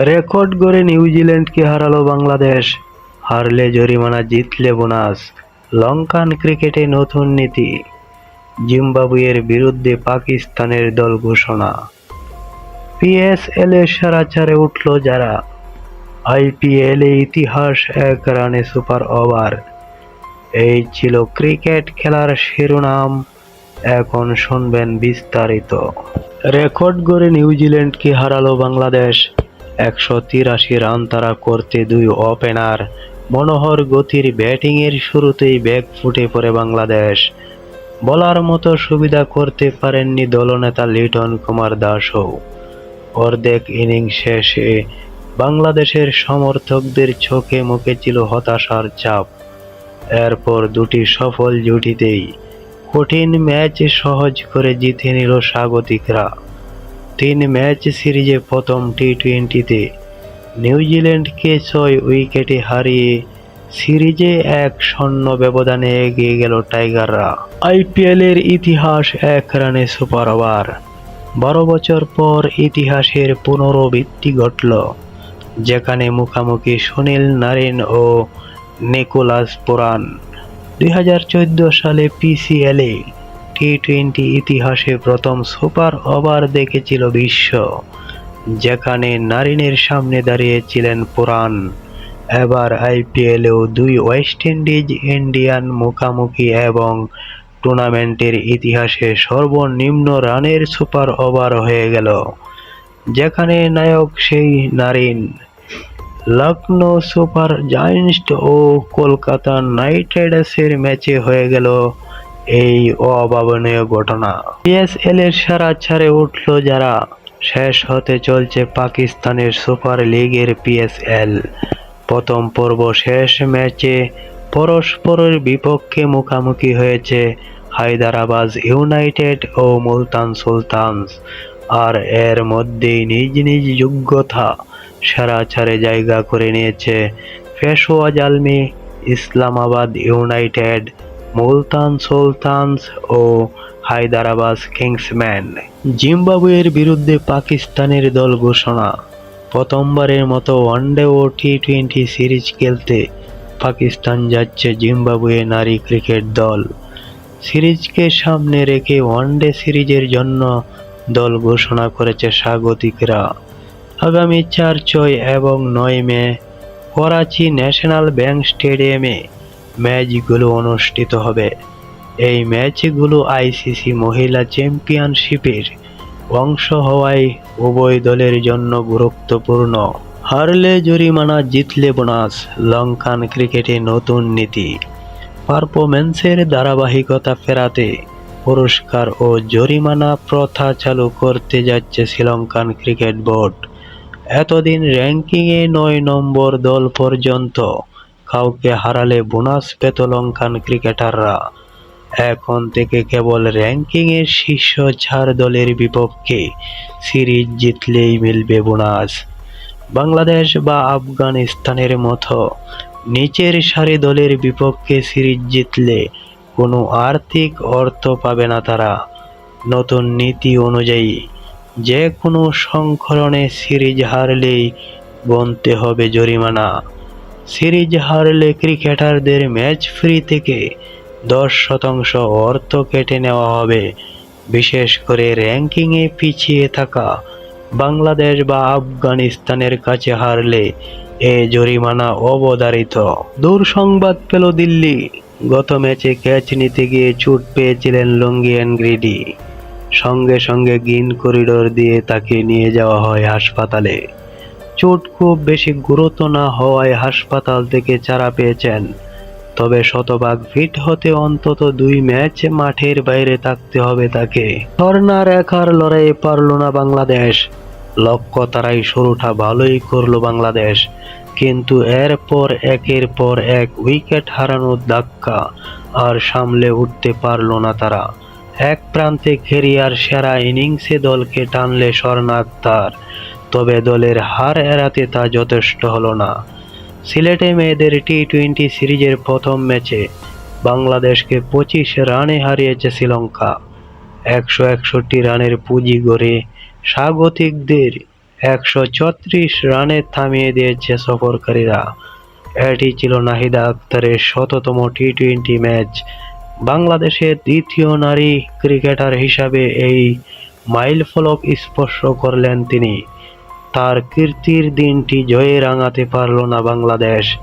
Record গড়ে নিউজিল্যান্ডকে হারালো বাংলাদেশ, হারলে জরিমানা জিতলে বোনাস। লঙ্কান ক্রিকেটে নতুন নীতি, জিম্বাবুয়ের বিরুদ্ধে পাকিস্তানের দল ঘোষণা। পিএসএলে সেরা চারে উঠল যারা, আইপিএলে ইতিহাস ১ রানে সুপার ওভার। এই ছিল ক্রিকেট খেলার শিরোনাম, এখন শুনবেন বিস্তারিত। রেকর্ড গড়ে নিউজিল্যান্ডকে হারালো বাংলাদেশ, ১৮৩ রান তাড়া করতে দুই ওপেনার মনোহর গতির ব্যাটিংয়ের শুরুতেই ব্যাগ ফুটে পড়ে বাংলাদেশ। বলার মতো সুবিধা করতে পারেননি দলনেতা লিটন কুমার দাসও। অর্ধেক ইনিংস শেষে বাংলাদেশের সমর্থকদের চোখে মুখে ছিল হতাশার ছাপ। এরপর দুটি সফল জুটিতেই কঠিন ম্যাচ সহজ করে জিতে নিল স্বাগতিকরা। ৩ ম্যাচ সিরিজে প্রথম টি-টোয়েন্টিতে নিউজিল্যান্ডকে ৬ উইকেটে হারিয়ে সিরিজে ১-০ ব্যবধানে এগিয়ে গেল টাইগাররা। আইপিএলের ইতিহাস ১ রানে সুপার ওভার। ১২ বছর পর ইতিহাসের পুনরাবৃত্তি ঘটল, যেখানে মুখোমুখি সুনীল নারিন ও নিকোলাস পুরান। ২০১৪ সালে পিসিএলে টি-টোয়েন্টি ইতিহাসে প্রথম সুপার ওভার দেখেছিল বিশ্ব, যেখানে নারিনের সামনে দাঁড়িয়েছিলেন পুরান। এবার আইপিএলেও দুই ওয়েস্ট ইন্ডিয়ান মুখোমুখি এবং টুর্নামেন্টের ইতিহাসে সর্বনিম্ন রানের সুপার ওভার হয়ে গেল, যেখানে নায়ক সেই নারিন। লখনৌ সুপার জায়ান্টস ও কলকাতা নাইট রাইডার্সের ম্যাচে হয়ে গেল এই অভাবনীয় ঘটনা। পিএসএলের সেরা চারে উঠল যারা, শেষ হতে চলছে পাকিস্তানের সুপার লিগের পিএসএল। প্রথম পর্ব শেষ ম্যাচে পরস্পরের বিপক্ষে মুখোমুখি হয়েছে হায়দরাবাদ ইউনাইটেড ও মুলতান সুলতানস, আর এর মধ্যেই নিজ নিজ যোগ্যতা সেরা চারে জায়গা করে নিয়েছে পেশোয়া জালমি, ইসলামাবাদ ইউনাইটেড, মুলতান সুলতানস ও হায়দরাবাদ কিংসম্যান। জিম্বাবুয়ের বিরুদ্ধে পাকিস্তানের দল ঘোষণা। প্রথমবারের মতো ওয়ানডে ও টি-টোয়েন্টি সিরিজ খেলতে পাকিস্তান যাচ্ছে জিম্বাবুয়ে নারী ক্রিকেট দল। সিরিজকে সামনে রেখে ওয়ানডে সিরিজের জন্য দল ঘোষণা করেছে স্বাগতিকরা। আগামী ৪, ৬ এবং ৯ মে করাচি ন্যাশনাল ব্যাংক স্টেডিয়ামে ম্যাচগুলো অনুষ্ঠিত হবে। এই ম্যাচগুলো আইসিসি মহিলা চ্যাম্পিয়নশিপের অংশ হওয়ায় উভয় দলের জন্য গুরুত্বপূর্ণ। হারলে জরিমানা, জিতলে বোনাস। লঙ্কান ক্রিকেটে নতুন নীতি, পারফরম্যান্সের ধারাবাহিকতা ফেরাতে পুরস্কার ও জরিমানা প্রথা চালু করতে যাচ্ছে শ্রীলঙ্কান ক্রিকেট বোর্ড। এতদিন র্যাঙ্কিংয়ে ৯ নম্বর দল পর্যন্ত কাউকে হারালে বোনাস পেত লঙ্কান ক্রিকেটাররা। এখন থেকে কেবল র্যাঙ্কিংয়ের শীর্ষ ৪ দলের বিপক্ষে সিরিজ জিতলেই মিলবে বোনাস। বাংলাদেশ বা আফগানিস্তানের মতো নিচের সারি দলের বিপক্ষে সিরিজ জিতলে কোনো আর্থিক অর্থ পাবে না তারা। নতুন নীতি অনুযায়ী যে কোনো সংস্করণে সিরিজ হারলেই গুনতে হবে জরিমানা। সিরিজ হারলে ক্রিকেটারদের ম্যাচ ফি থেকে ১০% অর্থ কেটে নেওয়া হবে। বিশেষ করে র্যাঙ্কিংয়ে পিছিয়ে থাকা বাংলাদেশ বা আফগানিস্তানের কাছে হারলে এ জরিমানা অবধারিত। দুঃসংবাদ পেল দিল্লি। গত ম্যাচে ক্যাচ নিতে গিয়ে চোট পেয়েছিলেন লঙ্গিয়ান গ্রিডি। সঙ্গে সঙ্গে গ্রিন করিডোর দিয়ে তাকে নিয়ে যাওয়া হয় হাসপাতালে। চোট খুব বেশি গুরুতর না হওয়ায় হাসপাতাল থেকে ছাড়া পেয়েছেন, তবে শতভাগ ফিট হতে অন্তত ২ ম্যাচ মাঠের বাইরে থাকতে হবে তাকে। স্বর্ণরেখার লড়াইয়ে পারল না বাংলাদেশ। লক্ষ্য তারাই শুরুটা ভালোই করল বাংলাদেশ, কিন্তু এরপর একের পর এক উইকেট হারানোর ধাক্কা আর সামলে উঠতে পারল না তারা। এক প্রান্তে ক্যারিয়ার সেরা ইনিংসে দলকে টানলে স্বর্ণ আক্তার, তবে দলের হার এড়াতে তা যথেষ্ট হলো না। সিলেটে মেয়েদের টি-টোয়েন্টি সিরিজের প্রথম ম্যাচে বাংলাদেশকে ২৫ রানে হারিয়েছে শ্রীলঙ্কা। ১৬১ রানের পুঁজি গড়ে স্বাগতিকদের 134 রানে থামিয়ে দিয়েছে সফরকারীরা। এটি ছিল নাহিদা আক্তারের ১০০তম টি-টোয়েন্টি ম্যাচ। বাংলাদেশের দ্বিতীয় নারী ক্রিকেটার হিসাবে এই মাইলফলক স্পর্শ করলেন তিনি। তার কীর্তির দিনটি জয়ে রাঙাতে পারল না বাংলাদেশ।